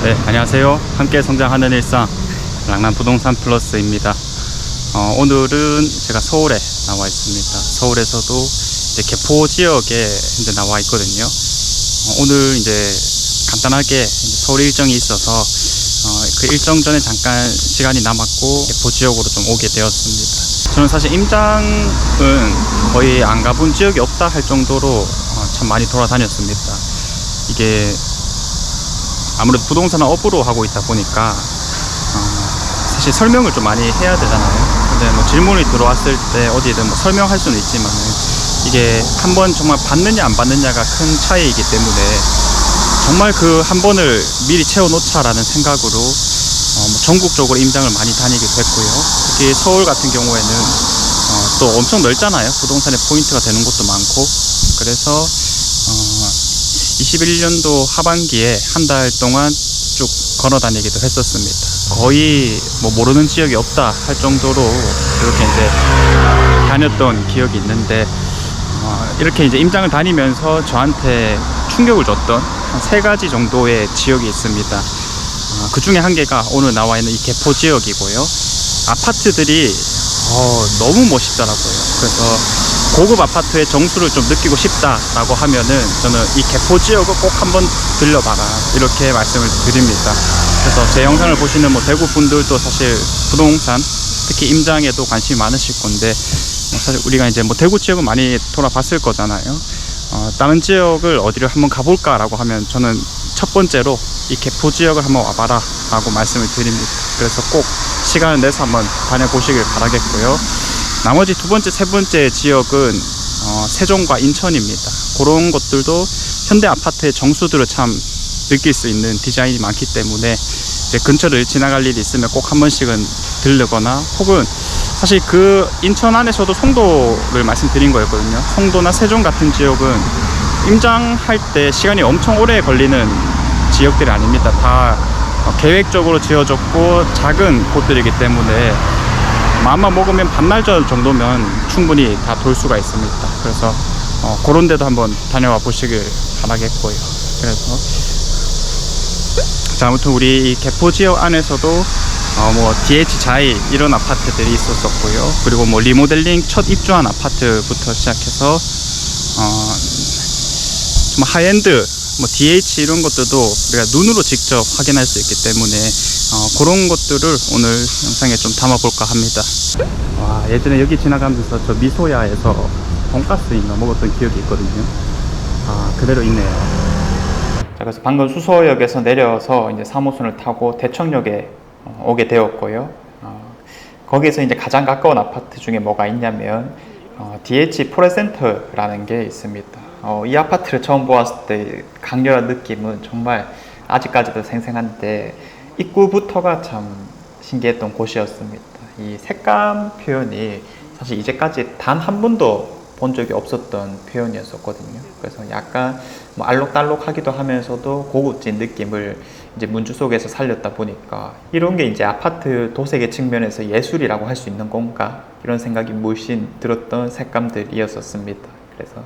네, 안녕하세요. 함께 성장하는 일상 랑난 부동산 플러스입니다. 오늘은 제가 서울에 나와 있습니다. 서울에서도 이제 개포 지역에 이제 나와 있거든요. 오늘 이제 간단하게 이제 서울 일정이 있어서 그 일정 전에 잠깐 시간이 남았고 개포 지역으로 좀 오게 되었습니다. 저는 사실 임장은 거의 안 가본 지역이 없다 할 정도로 참 많이 돌아다녔습니다. 이게 아무래도 부동산은 업으로 하고 있다 보니까 사실 설명을 좀 많이 해야 되잖아요. 근데 뭐 질문이 들어왔을 때 어디든 뭐 설명할 수는 있지만은 이게 한 번 정말 받느냐 안 받느냐가 큰 차이이기 때문에 정말 그 한 번을 미리 채워놓자라는 생각으로 뭐 전국적으로 임장을 많이 다니기도 했고요. 특히 서울 같은 경우에는 또 엄청 넓잖아요. 부동산의 포인트가 되는 곳도 많고. 그래서 21년도 하반기에 한 달 동안 쭉 걸어 다니기도 했었습니다. 거의 뭐 모르는 지역이 없다 할 정도로 이렇게 이제 다녔던 기억이 있는데 이렇게 이제 임장을 다니면서 저한테 충격을 줬던 한 3가지 정도의 지역이 있습니다. 그 중에 한 개가 오늘 나와 있는 이 개포 지역이고요. 아파트들이 너무 멋있더라고요. 그래서 고급 아파트의 정수를 좀 느끼고 싶다라고 하면은 저는 이 개포 지역을 꼭 한번 들려봐라 이렇게 말씀을 드립니다. 그래서 제 영상을 보시는 뭐 대구 분들도 사실 부동산 특히 임장에도 관심이 많으실 건데 사실 우리가 이제 뭐 대구 지역은 많이 돌아봤을 거잖아요. 다른 지역을 어디를 한번 가볼까라고 하면 저는 첫 번째로 이 개포 지역을 한번 와봐라 라고 말씀을 드립니다. 그래서 꼭 시간을 내서 한번 다녀보시길 바라겠고요. 나머지 두 번째, 세 번째 지역은 세종과 인천입니다. 그런 것들도 현대 아파트의 정수들을 참 느낄 수 있는 디자인이 많기 때문에 이제 근처를 지나갈 일이 있으면 꼭 한 번씩은 들르거나 혹은 사실 그 인천 안에서도 송도를 말씀드린 거였거든요. 송도나 세종 같은 지역은 임장할 때 시간이 엄청 오래 걸리는 지역들이 아닙니다. 다 계획적으로 지어졌고 작은 곳들이기 때문에 마음만 먹으면 반나절 정도면 충분히 다 돌 수가 있습니다. 그래서 그런 데도 한번 다녀와 보시길 바라겠고요. 그래서 자, 아무튼 우리 이 개포 지역 안에서도 뭐 DH 자이 이런 아파트들이 있었었고요. 그리고 뭐 리모델링 첫 입주한 아파트부터 시작해서 좀 하이엔드 뭐 DH 이런 것들도 우리가 눈으로 직접 확인할 수 있기 때문에 그런 것들을 오늘 영상에 좀 담아볼까 합니다. 와, 예전에 여기 지나가면서 저 미소야에서 돈가스인가 먹었던 기억이 있거든요. 그대로 있네요. 자, 그래서 방금 수서역에서 내려서 이제 3호선을 타고 대청역에 오게 되었고요. 거기에서 이제 가장 가까운 아파트 중에 뭐가 있냐면 DH 포레센터라는 게 있습니다. 이 아파트를 처음 보았을 때 강렬한 느낌은 정말 아직까지도 생생한데 입구부터가 참 신기했던 곳이었습니다. 이 색감 표현이 사실 이제까지 단 한 번도 본 적이 없었던 표현이었었거든요. 그래서 약간 뭐 알록달록하기도 하면서도 고급진 느낌을 이제 문주 속에서 살렸다 보니까 이런 게 이제 아파트 도색의 측면에서 예술이라고 할 수 있는 건가 이런 생각이 물씬 들었던 색감들이었었습니다. 그래서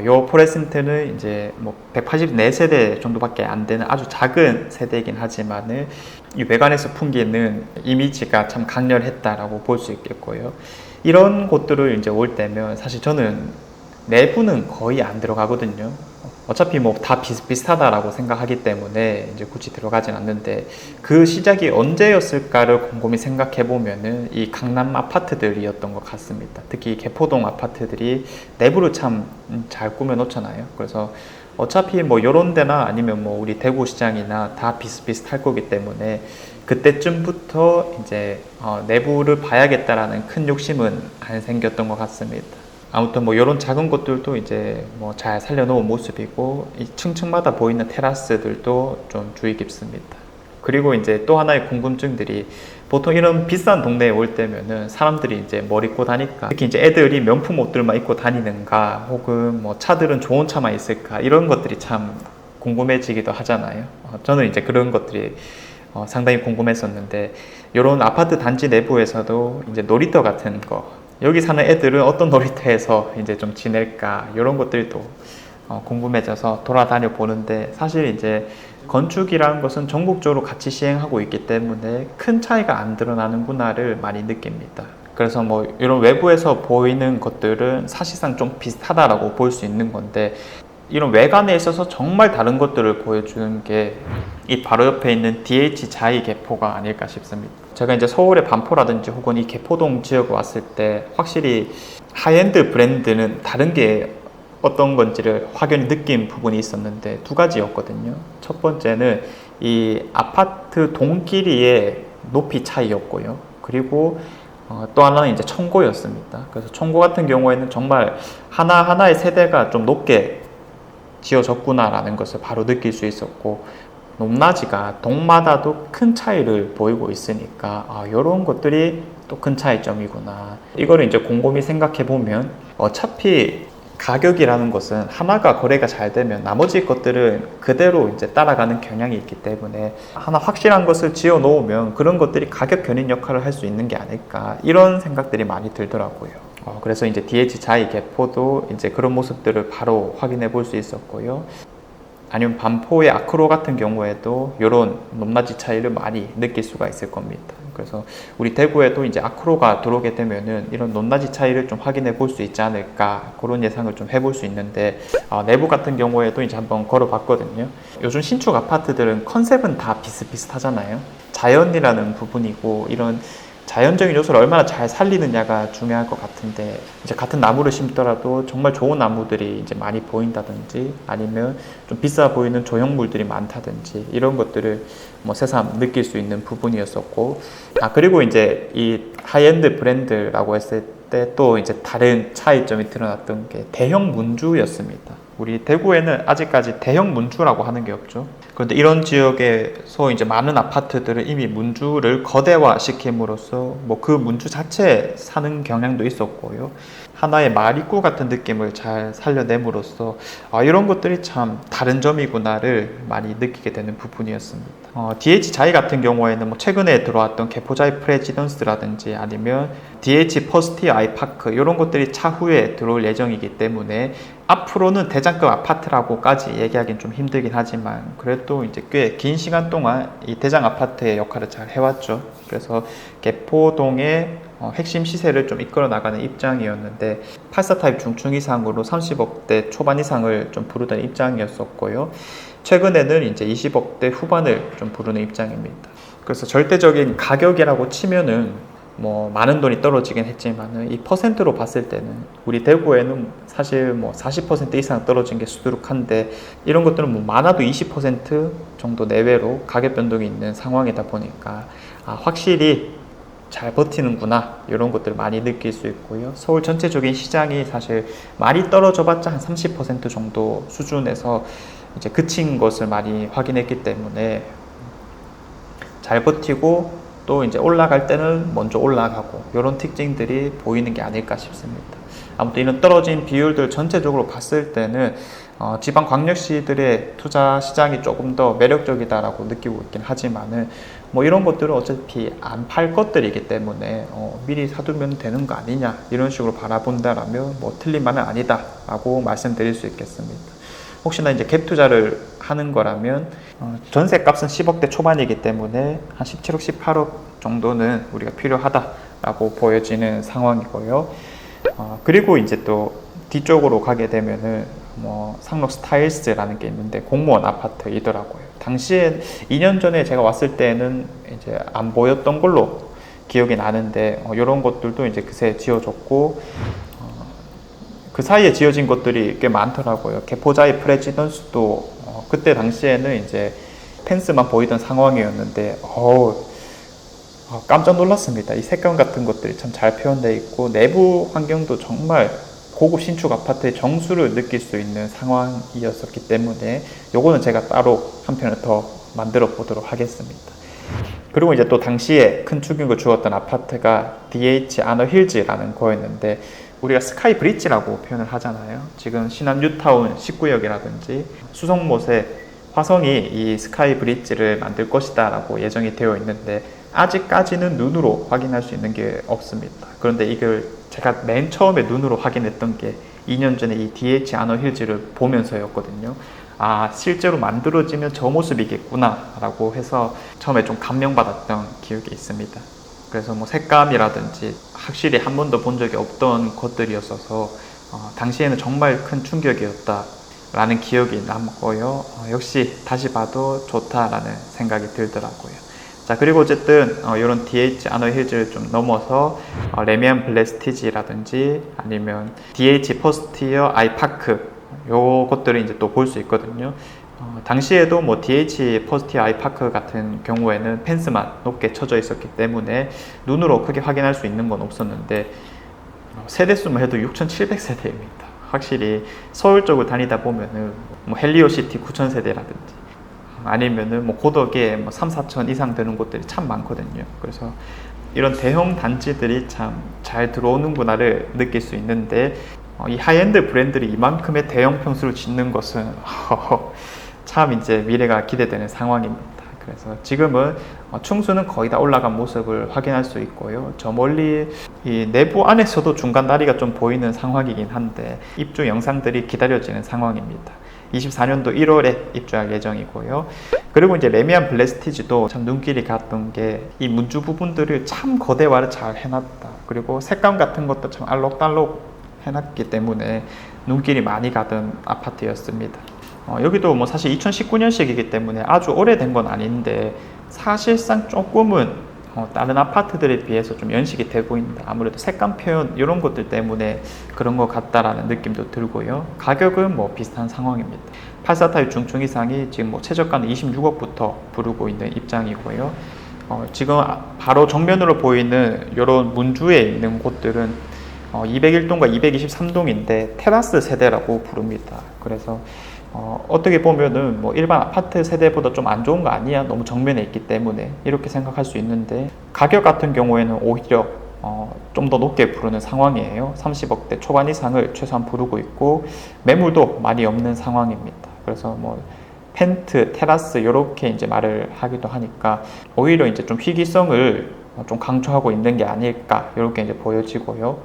요 포레센트는 이제 뭐 184세대 정도밖에 안 되는 아주 작은 세대이긴 하지만은 이 외관에서 풍기는 이미지가 참 강렬했다라고 볼 수 있겠고요. 이런 곳들을 이제 올 때면 사실 저는 내부는 거의 안 들어가거든요. 어차피 뭐 다 비슷비슷하다라고 생각하기 때문에 이제 굳이 들어가진 않는데 그 시작이 언제였을까를 곰곰이 생각해 보면은 이 강남 아파트들이었던 것 같습니다. 특히 개포동 아파트들이 내부를 참 잘 꾸며 놓잖아요. 그래서 어차피 뭐 요런 데나 아니면 뭐 우리 대구 시장이나 다 비슷비슷할 거기 때문에 그때쯤부터 이제 내부를 봐야겠다라는 큰 욕심은 안 생겼던 것 같습니다. 아무튼 뭐 이런 작은 곳들도 이제 뭐 잘 살려놓은 모습이고 이 층층마다 보이는 테라스들도 좀 주의 깊습니다. 그리고 이제 또 하나의 궁금증들이 보통 이런 비싼 동네에 올 때면은 사람들이 이제 뭘 입고 다닐까, 특히 이제 애들이 명품 옷들만 입고 다니는가, 혹은 뭐 차들은 좋은 차만 있을까, 이런 것들이 참 궁금해지기도 하잖아요. 저는 이제 그런 것들이 상당히 궁금했었는데 이런 아파트 단지 내부에서도 이제 놀이터 같은 거, 여기 사는 애들은 어떤 놀이터에서 이제 좀 지낼까 이런 것들도 궁금해져서 돌아다녀 보는데 사실 이제 건축이라는 것은 전국적으로 같이 시행하고 있기 때문에 큰 차이가 안 드러나는구나를 많이 느낍니다. 그래서 뭐 이런 외부에서 보이는 것들은 사실상 좀 비슷하다라고 볼 수 있는 건데, 이런 외관에 있어서 정말 다른 것들을 보여주는 게 이 바로 옆에 있는 DH 자이 개포가 아닐까 싶습니다. 제가 이제 서울의 반포라든지 혹은 이 개포동 지역에 왔을 때 확실히 하이엔드 브랜드는 다른 게 어떤 건지를 확연히 느낀 부분이 있었는데, 두 가지였거든요. 첫 번째는 이 아파트 동끼리의 높이 차이였고요. 그리고 또 하나는 이제 청고였습니다. 그래서 청고 같은 경우에는 정말 하나하나의 세대가 좀 높게 지어졌구나라는 것을 바로 느낄 수 있었고, 높낮이가 동마다도 큰 차이를 보이고 있으니까 이런 것들이 또 큰 차이점이구나. 이거를 이제 곰곰이 생각해 보면 어차피 가격이라는 것은 하나가 거래가 잘 되면 나머지 것들은 그대로 이제 따라가는 경향이 있기 때문에 하나 확실한 것을 지어 놓으면 그런 것들이 가격 견인 역할을 할 수 있는 게 아닐까, 이런 생각들이 많이 들더라고요. 그래서 이제 DH 자이 개포도 이제 그런 모습들을 바로 확인해 볼 수 있었고요. 아니면 반포의 아크로 같은 경우에도 이런 높낮이 차이를 많이 느낄 수가 있을 겁니다. 그래서 우리 대구에도 이제 아크로가 들어오게 되면은 이런 높낮이 차이를 좀 확인해 볼 수 있지 않을까, 그런 예상을 좀 해볼 수 있는데, 내부 같은 경우에도 이제 한번 걸어봤거든요. 요즘 신축 아파트들은 컨셉은 다 비슷비슷하잖아요. 자연이라는 부분이고 이런 자연적인 요소를 얼마나 잘 살리느냐가 중요할 것 같은데, 이제 같은 나무를 심더라도 정말 좋은 나무들이 이제 많이 보인다든지 아니면 좀 비싸 보이는 조형물들이 많다든지 이런 것들을 뭐 새삼 느낄 수 있는 부분이었었고, 그리고 이제 이 하이엔드 브랜드라고 했을 때 또 이제 다른 차이점이 드러났던 게 대형 문주였습니다. 우리 대구에는 아직까지 대형 문주라고 하는 게 없죠. 그런데 이런 지역에서 이제 많은 아파트들을 이미 문주를 거대화 시킴으로써 뭐 그 문주 자체에 사는 경향도 있었고요. 하나의 마을입구 같은 느낌을 잘 살려냄으로써 이런 것들이 참 다른 점이구나를 많이 느끼게 되는 부분이었습니다. DH 자이 같은 경우에는 뭐 최근에 들어왔던 개포자이 프레지던스라든지 아니면 DH 퍼스티 아이파크, 이런 것들이 차후에 들어올 예정이기 때문에 앞으로는 대장급 아파트라고까지 얘기하기는 좀 힘들긴 하지만, 그래도 이제 꽤 긴 시간 동안 이 대장 아파트의 역할을 잘 해왔죠. 그래서 개포동의 핵심 시세를 좀 이끌어 나가는 입장이었는데, 84 타입 중층 이상으로 30억대 초반 이상을 좀 부르던 입장이었었고요. 최근에는 이제 20억대 후반을 좀 부르는 입장입니다. 그래서 절대적인 가격이라고 치면은 뭐 많은 돈이 떨어지긴 했지만은 이 퍼센트로 봤을 때는 우리 대구에는 사실 뭐 40% 이상 떨어진 게 수두룩한데, 이런 것들은 뭐 많아도 20% 정도 내외로 가격 변동이 있는 상황이다 보니까 확실히 잘 버티는구나, 이런 것들을 많이 느낄 수 있고요. 서울 전체적인 시장이 사실 많이 떨어져 봤자 한 30% 정도 수준에서 이제 그친 것을 많이 확인했기 때문에 잘 버티고 또 이제 올라갈 때는 먼저 올라가고, 이런 특징들이 보이는 게 아닐까 싶습니다. 아무튼 이런 떨어진 비율들 전체적으로 봤을 때는 지방광역시들의 투자 시장이 조금 더 매력적이다라고 느끼고 있긴 하지만은, 뭐 이런 것들은 어차피 안 팔 것들이기 때문에 미리 사두면 되는 거 아니냐, 이런 식으로 바라본다라면 뭐 틀린 말은 아니다라고 말씀드릴 수 있겠습니다. 혹시나 이제 갭 투자를 하는 거라면 전세 값은 10억대 초반이기 때문에 한 17억, 18억 정도는 우리가 필요하다라고 보여지는 상황이고요. 그리고 이제 또 뒤쪽으로 가게 되면은 뭐 상록 스타일스라는 게 있는데 공무원 아파트이더라고요. 당시에 2년 전에 제가 왔을 때는 이제 안 보였던 걸로 기억이 나는데, 이런 것들도 이제 그새 지어졌고, 그 사이에 지어진 것들이 꽤 많더라고요. 개포자이 프레지던스도 그때 당시에는 이제 펜스만 보이던 상황이었는데, 깜짝 놀랐습니다. 이 색감 같은 것들이 참 잘 표현되어 있고, 내부 환경도 정말 고급 신축 아파트의 정수를 느낄 수 있는 상황이었었기 때문에 요거는 제가 따로 한 편을 더 만들어 보도록 하겠습니다. 그리고 이제 또 당시에 큰 충격을 주었던 아파트가 DH 아너 힐즈라는 거였는데, 우리가 스카이 브릿지라고 표현을 하잖아요. 지금 신안 뉴타운 19역이라든지 수성못에 화성이 이 스카이 브릿지를 만들 것이다 라고 예정이 되어 있는데, 아직까지는 눈으로 확인할 수 있는 게 없습니다. 그런데 이걸 제가 맨 처음에 눈으로 확인했던 게 2년 전에 이 DH 아너 힐즈를 보면서였거든요. 아, 실제로 만들어지면 저 모습이겠구나 라고 해서 처음에 좀 감명받았던 기억이 있습니다. 그래서 뭐 색감이라든지 확실히 한 번도 본 적이 없던 것들이었어서 당시에는 정말 큰 충격이었다 라는 기억이 남고요. 역시 다시 봐도 좋다라는 생각이 들더라고요. 자, 그리고 어쨌든 이런 DH 아너 힐즈를 좀 넘어서 레미안 블레스티지라든지 아니면 DH 퍼스티어 아이 파크 요것들을 이제 또 볼 수 있거든요. 당시에도 뭐 DH 퍼스티어 아이 파크 같은 경우에는 펜스만 높게 쳐져 있었기 때문에 눈으로 크게 확인할 수 있는 건 없었는데 세대수만 해도 6,700세대입니다. 확실히 서울 쪽을 다니다 보면은 뭐 헬리오시티 9,000세대라든지 아니면은 뭐 고덕에 뭐 3, 4천 이상 되는 곳들이 참 많거든요. 그래서 이런 대형 단지들이 참 잘 들어오는구나를 느낄 수 있는데 이 하이엔드 브랜드들이 이만큼의 대형 평수를 짓는 것은 참 이제 미래가 기대되는 상황입니다. 그래서 지금은 충수는 거의 다 올라간 모습을 확인할 수 있고요. 저 멀리 이 내부 안에서도 중간 다리가 좀 보이는 상황이긴 한데 입주 영상들이 기다려지는 상황입니다. 24년도 1월에 입주할 예정이고요. 그리고 이제 레미안 블레스티지도 참 눈길이 갔던 게 이 문주 부분들을 참 거대화를 잘 해놨다. 그리고 색감 같은 것도 참 알록달록 해놨기 때문에 눈길이 많이 가던 아파트였습니다. 여기도 뭐 사실 2019년식이기 때문에 아주 오래된 건 아닌데 사실상 조금은 다른 아파트들에 비해서 좀 연식이 돼 보인다. 아무래도 색감 표현 이런 것들 때문에 그런 것 같다라는 느낌도 들고요. 가격은 뭐 비슷한 상황입니다. 84타입 중층 이상이 지금 뭐 최저가는 26억부터 부르고 있는 입장이고요. 지금 바로 정면으로 보이는 이런 문주에 있는 곳들은 201동과 223동인데 테라스 세대라고 부릅니다. 그래서 어떻게 보면은 뭐 일반 아파트 세대보다 좀 안 좋은 거 아니야? 너무 정면에 있기 때문에 이렇게 생각할 수 있는데 가격 같은 경우에는 오히려 좀 더 높게 부르는 상황이에요. 30억대 초반 이상을 최소한 부르고 있고 매물도 많이 없는 상황입니다. 그래서 뭐 펜트, 테라스 이렇게 이제 말을 하기도 하니까 오히려 이제 좀 희귀성을 좀 강조하고 있는 게 아닐까 이렇게 이제 보여지고요.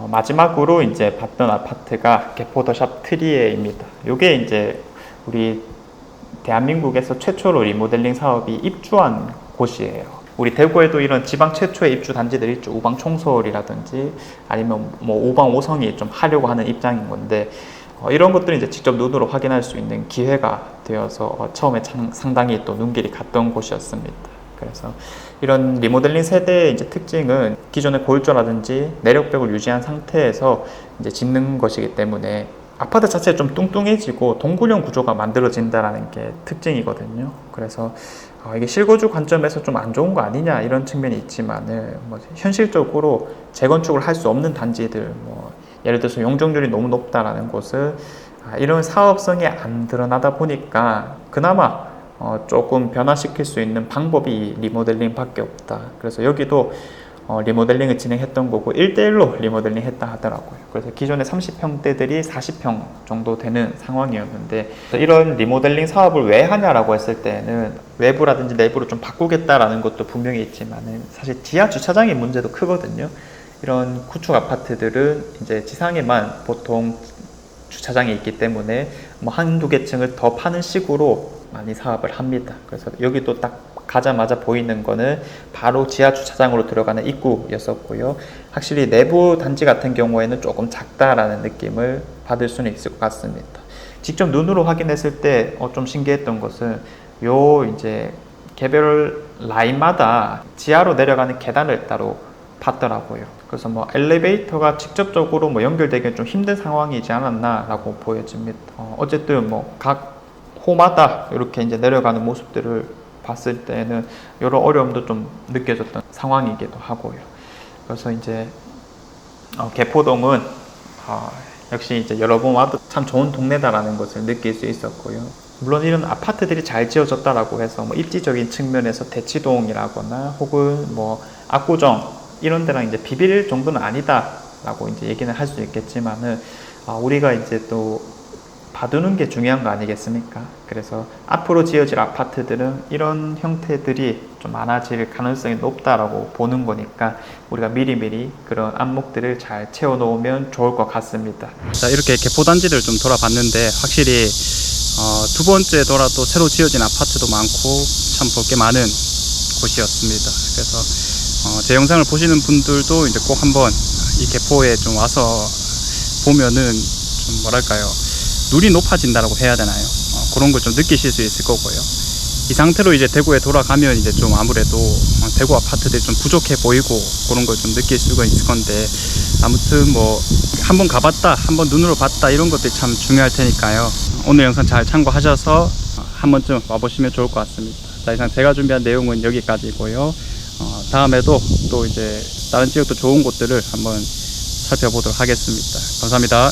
마지막으로 이제 봤던 아파트가 개포 더샵 트리에입니다. 이게 이제 우리 대한민국에서 최초로 리모델링 사업이 입주한 곳이에요. 우리 대구에도 이런 지방 최초의 입주 단지들이 있죠. 우방총솔이라든지 아니면 뭐 우방 5성이 좀 하려고 하는 입장인 건데 이런 것들을 이제 직접 눈으로 확인할 수 있는 기회가 되어서 처음에 상당히 또 눈길이 갔던 곳이었습니다. 그래서 이런 리모델링 세대의 이제 특징은 기존의 고율조라든지 내력벽을 유지한 상태에서 이제 짓는 것이기 때문에 아파트 자체가 좀 뚱뚱해지고 동굴형 구조가 만들어진다는 게 특징이거든요. 그래서 이게 실거주 관점에서 좀 안 좋은 거 아니냐 이런 측면이 있지만은 뭐 현실적으로 재건축을 할 수 없는 단지들 뭐 예를 들어서 용적률이 너무 높다라는 곳은 이런 사업성이 안 드러나다 보니까 그나마 조금 변화시킬 수 있는 방법이 리모델링 밖에 없다. 그래서 여기도 리모델링을 진행했던 거고 1대1로 리모델링 했다 하더라고요. 그래서 기존의 30평대들이 40평 정도 되는 상황이었는데 이런 리모델링 사업을 왜 하냐라고 했을 때는 외부라든지 내부를 좀 바꾸겠다라는 것도 분명히 있지만은 사실 지하 주차장의 문제도 크거든요. 이런 구축 아파트들은 이제 지상에만 보통 주차장이 있기 때문에 뭐 한두 개 층을 더 파는 식으로 많이 사업을 합니다. 그래서 여기도 딱 가자마자 보이는 거는 바로 지하 주차장으로 들어가는 입구였었고요. 확실히 내부 단지 같은 경우에는 조금 작다라는 느낌을 받을 수는 있을 것 같습니다. 직접 눈으로 확인했을 때 좀 신기했던 것은 요 이제 개별 라인마다 지하로 내려가는 계단을 따로 봤더라고요. 그래서 뭐 엘리베이터가 직접적으로 뭐 연결되기는 좀 힘든 상황이지 않았나라고 보여집니다. 어쨌든 뭐 각 호마다 이렇게 이제 내려가는 모습들을 봤을 때는 여러 어려움도 좀 느껴졌던 상황이기도 하고요. 그래서 이제 개포동은 역시 이제 여러 번 와도 참 좋은 동네다라는 것을 느낄 수 있었고요. 물론 이런 아파트들이 잘 지어졌다라고 해서 뭐 입지적인 측면에서 대치동이라거나 혹은 뭐 압구정 이런 데랑 이제 비빌 정도는 아니다라고 이제 얘기는 할 수 있겠지만은 우리가 이제 또 봐두는 게 중요한 거 아니겠습니까? 그래서 앞으로 지어질 아파트들은 이런 형태들이 좀 많아질 가능성이 높다라고 보는 거니까 우리가 미리미리 그런 안목들을 잘 채워놓으면 좋을 것 같습니다. 자, 이렇게 개포단지를 좀 돌아봤는데 확실히 두 번째 돌아도 새로 지어진 아파트도 많고 참 볼 게 많은 곳이었습니다. 그래서 제 영상을 보시는 분들도 이제 꼭 한번 이 개포에 좀 와서 보면은 좀 뭐랄까요, 눈이 높아진다라고 해야 되나요? 그런 걸 좀 느끼실 수 있을 거고요. 이 상태로 이제 대구에 돌아가면 이제 좀 아무래도 대구 아파트들이 좀 부족해 보이고 그런 걸 좀 느낄 수가 있을 건데, 아무튼 뭐 한번 가봤다, 한번 눈으로 봤다, 이런 것들이 참 중요할 테니까요. 오늘 영상 잘 참고하셔서 한 번쯤 와보시면 좋을 것 같습니다. 자, 이상 제가 준비한 내용은 여기까지고요. 다음에도 또 이제 다른 지역도 좋은 곳들을 한번 살펴보도록 하겠습니다. 감사합니다.